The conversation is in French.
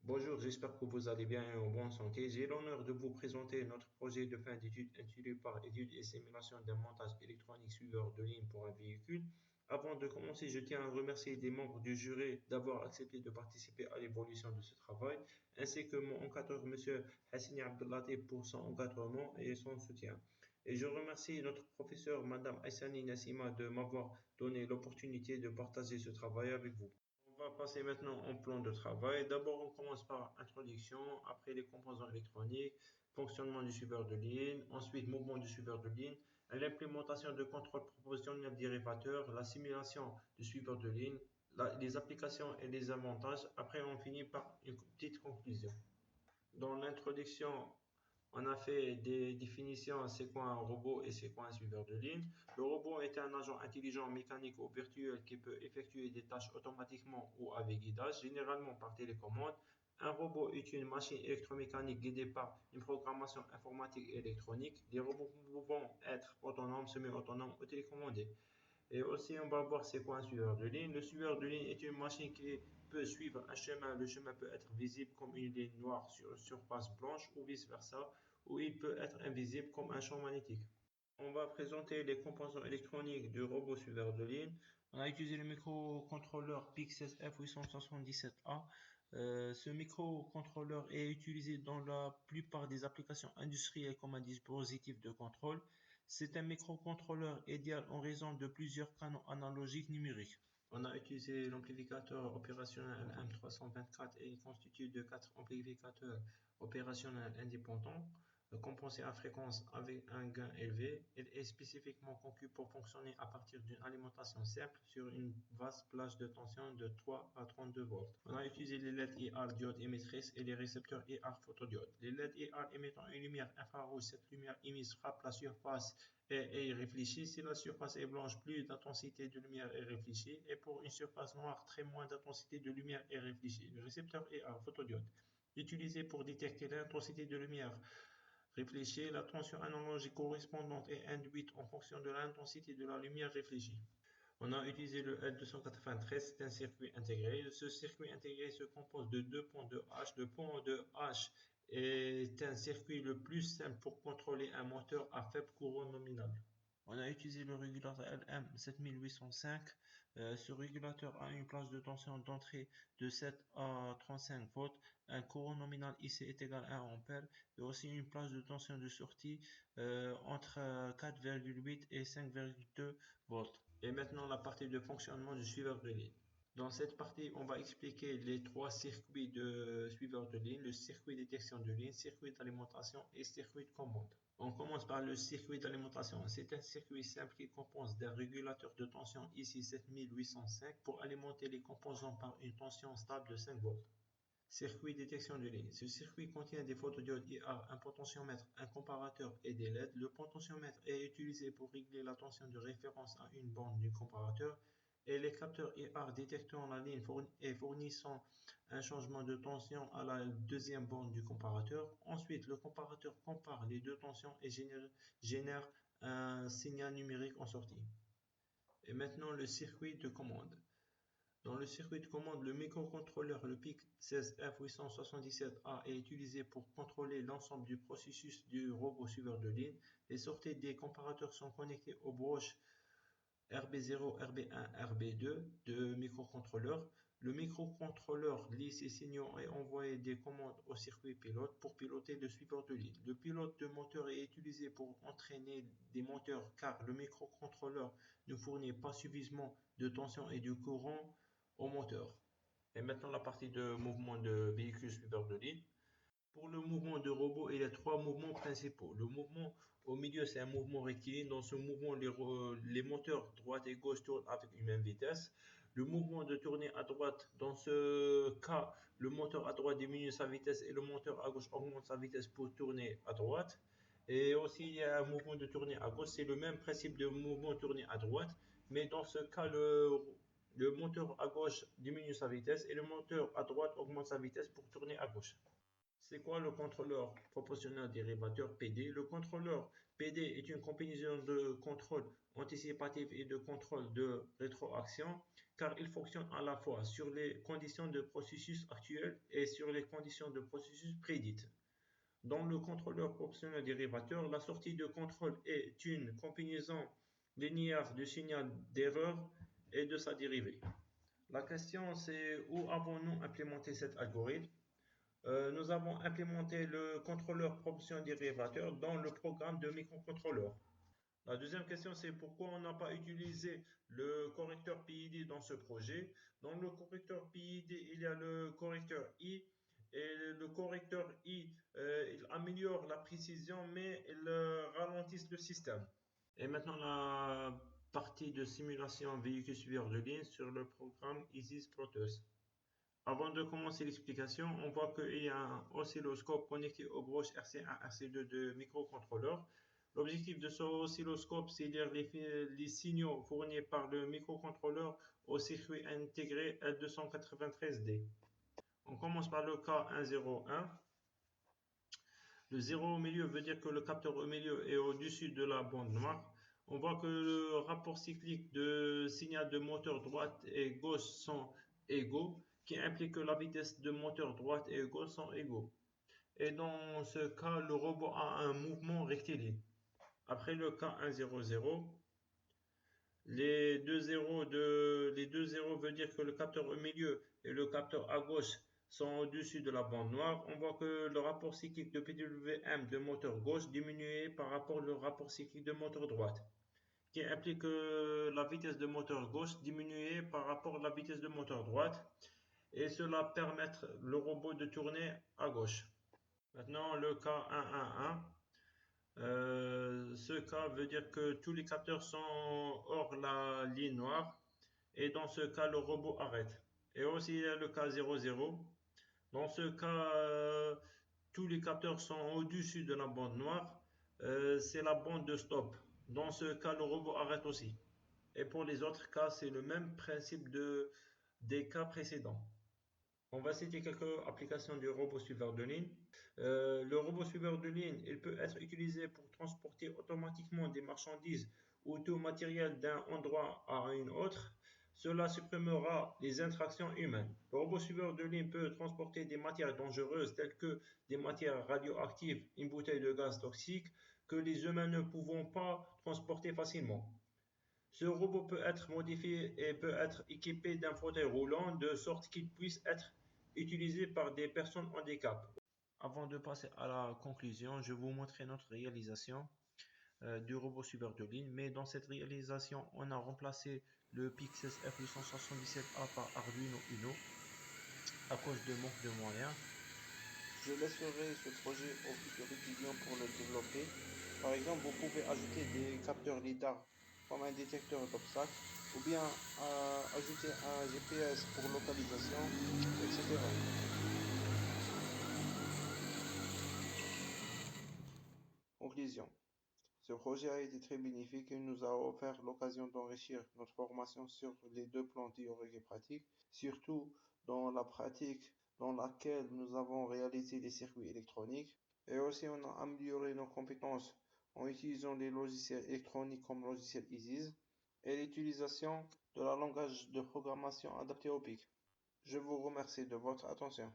Bonjour, j'espère que vous allez bien et en bonne santé. J'ai l'honneur de vous présenter notre projet de fin d'études intitulé par études et simulation d'un montage électronique suiveur de ligne pour un véhicule. Avant de commencer, je tiens à remercier les membres du jury d'avoir accepté de participer à l'évolution de ce travail, ainsi que mon encadreur, M. Hassini Abdellatif, pour son encadrement et son soutien. Et je remercie notre professeur, Mme Aissani Nassima, de m'avoir donné l'opportunité de partager ce travail avec vous. On va passer maintenant au plan de travail. D'abord, on commence par introduction, après les composants électroniques, fonctionnement du suiveur de ligne, ensuite mouvement du suiveur de ligne, l'implémentation de contrôle propositionnel dérivateur, la simulation du suiveur de ligne, les applications et les avantages. Après, on finit par une petite conclusion. Dans l'introduction, on a fait des définitions, c'est quoi un robot et c'est quoi un suiveur de ligne. Le robot est un agent intelligent, mécanique ou virtuel qui peut effectuer des tâches automatiquement ou avec guidage, généralement par télécommande. Un robot est une machine électromécanique guidée par une programmation informatique et électronique. Les robots pouvant être autonomes, semi-autonomes ou télécommandés. Et aussi, on va voir c'est quoi un suiveur de ligne. Le suiveur de ligne est une machine qui peut suivre un chemin. Le chemin peut être visible comme une ligne noire sur une surface blanche ou vice-versa, ou il peut être invisible comme un champ magnétique. On va présenter les composants électroniques du robot suiveur de ligne. On a utilisé le microcontrôleur PIC16 F877A. Ce microcontrôleur est utilisé dans la plupart des applications industrielles comme un dispositif de contrôle. C'est un microcontrôleur idéal en raison de plusieurs canaux analogiques numériques. On a utilisé l'amplificateur opérationnel M324 et il constitue de 4 amplificateurs opérationnels indépendants compensé à fréquence avec un gain élevé. Il est spécifiquement conçu pour fonctionner à partir d'une alimentation simple sur une vaste plage de tension de 3 à 32 volts. On a utilisé les LED IR diodes émettrices et les récepteurs IR photodiodes. Les LED IR émettant une lumière infrarouge, cette lumière émise frappe la surface et est réfléchie. Si la surface est blanche, plus d'intensité de lumière est réfléchie, et pour une surface noire, très moins d'intensité de lumière est réfléchie. Le récepteur IR photodiode, utilisé pour détecter l'intensité de lumière réfléchie, la tension analogique correspondante est induite en fonction de l'intensité de la lumière réfléchie. On a utilisé le L293, c'est un circuit intégré. Ce circuit intégré se compose de deux ponts de H. Le pont de H est un circuit le plus simple pour contrôler un moteur à faible courant nominal. On a utilisé le régulateur LM7805. Ce régulateur a une plage de tension d'entrée de 7 à 35 volts. Un courant nominal IC est égal à 1 ampère et aussi une plage de tension de sortie entre 4,8 et 5,2 volts. Et maintenant la partie de fonctionnement du suiveur de ligne. Dans cette partie, on va expliquer les trois circuits de suiveur de ligne, le circuit détection de ligne, circuit d'alimentation et circuit de commande. On commence par le circuit d'alimentation. C'est un circuit simple qui compose d'un régulateur de tension ici 7805 pour alimenter les composants par une tension stable de 5 volts. Circuit détection de ligne. Ce circuit contient des photodiodes IR, un potentiomètre, un comparateur et des LED. Le potentiomètre est utilisé pour régler la tension de référence à une borne du comparateur et les capteurs IR détectant la ligne et fournissant un changement de tension à la deuxième borne du comparateur. Ensuite, le comparateur compare les deux tensions et génère un signal numérique en sortie. Et maintenant, le circuit de commande. Dans le circuit de commande, le microcontrôleur, le PIC16F877A, est utilisé pour contrôler l'ensemble du processus du robot suiveur de ligne. Les sorties des comparateurs sont connectées aux broches RB0, RB1, RB2 de microcontrôleur. Le microcontrôleur lit ces signaux et envoie des commandes au circuit pilote pour piloter le suiveur de ligne. Le pilote de moteur est utilisé pour entraîner des moteurs car le microcontrôleur ne fournit pas suffisamment de tension et de courant au moteur. Et maintenant la partie de mouvement de véhicule suiveur de ligne. Pour le mouvement de robot, il y a trois mouvements principaux. Le mouvement au milieu, c'est un mouvement rectiligne. Dans ce mouvement, les moteurs droite et gauche tournent avec une même vitesse. Le mouvement de tournée à droite, dans ce cas, le moteur à droite diminue sa vitesse et le moteur à gauche augmente sa vitesse pour tourner à droite. Et aussi, il y a un mouvement de tournée à gauche. C'est le même principe de mouvement tourné à droite. Mais dans ce cas, le moteur à gauche diminue sa vitesse et le moteur à droite augmente sa vitesse pour tourner à gauche. C'est quoi le contrôleur proportionnel dérivateur PD? Le contrôleur PD est une combinaison de contrôle anticipatif et de contrôle de rétroaction, car il fonctionne à la fois sur les conditions de processus actuels et sur les conditions de processus prédites. Dans le contrôleur proportionnel dérivateur, la sortie de contrôle est une combinaison linéaire du signal d'erreur et de sa dérivée. La question c'est où avons-nous implémenté cet algorithme? Nous avons implémenté le contrôleur proportionnel dérivateur dans le programme de microcontrôleur. La deuxième question, c'est pourquoi on n'a pas utilisé le correcteur PID dans ce projet. Dans le correcteur PID, il y a le correcteur I. Et le correcteur I, il améliore la précision, mais il ralentit le système. Et maintenant, la partie de simulation véhicule suiveur de ligne sur le programme ISIS Proteus. Avant de commencer l'explication, on voit qu'il y a un oscilloscope connecté aux broches RC1 et RC2 de microcontrôleur. L'objectif de ce oscilloscope, c'est de lire les signaux fournis par le microcontrôleur au circuit intégré L293D. On commence par le cas 101. Le 0 au milieu veut dire que le capteur au milieu est au-dessus de la bande noire. On voit que le rapport cyclique de signal de moteur droite et gauche sont égaux, qui implique que la vitesse de moteur droite et gauche sont égaux. Et dans ce cas, le robot a un mouvement rectiligne. Après le cas 100, les deux zéros veut dire que le capteur au milieu et le capteur à gauche sont au-dessus de la bande noire. On voit que le rapport cyclique de PWM de moteur gauche diminué par rapport au rapport cyclique de moteur droite, qui implique que la vitesse de moteur gauche diminuée par rapport à la vitesse de moteur droite, et cela permet le robot de tourner à gauche. Maintenant, le cas 111. Ce cas veut dire que tous les capteurs sont hors la ligne noire, et dans ce cas, le robot arrête. Et aussi, il y a le cas 00. Dans ce cas, tous les capteurs sont au-dessus de la bande noire. C'est la bande de stop. Dans ce cas, le robot arrête aussi. Et pour les autres cas, c'est le même principe des cas précédents. On va citer quelques applications du robot suiveur de ligne. Le robot suiveur de ligne, il peut être utilisé pour transporter automatiquement des marchandises ou tout matériel d'un endroit à un autre. Cela supprimera les interactions humaines. Le robot suiveur de ligne peut transporter des matières dangereuses telles que des matières radioactives, une bouteille de gaz toxique que les humains ne pouvons pas transporter facilement. Ce robot peut être modifié et peut être équipé d'un fauteuil roulant de sorte qu'il puisse être utilisé par des personnes handicapées. Avant de passer à la conclusion, je vais vous montrer notre réalisation du robot suiveur de ligne. Mais dans cette réalisation, on a remplacé le Pixel F877A par Arduino Uno à cause de manque de moyens. Je laisserai ce projet aux futurs étudiants pour le développer. Par exemple, vous pouvez ajouter des capteurs lidar comme un détecteur d'obstacles, ou bien ajouter un GPS pour localisation, etc. Conclusion. Ce projet a été très bénéfique et nous a offert l'occasion d'enrichir notre formation sur les deux plans théoriques et pratiques, surtout dans la pratique dans laquelle nous avons réalisé des circuits électroniques, et aussi on a amélioré nos compétences en utilisant les logiciels électroniques comme le logiciel ISIS et l'utilisation de la langage de programmation adapté au PIC. Je vous remercie de votre attention.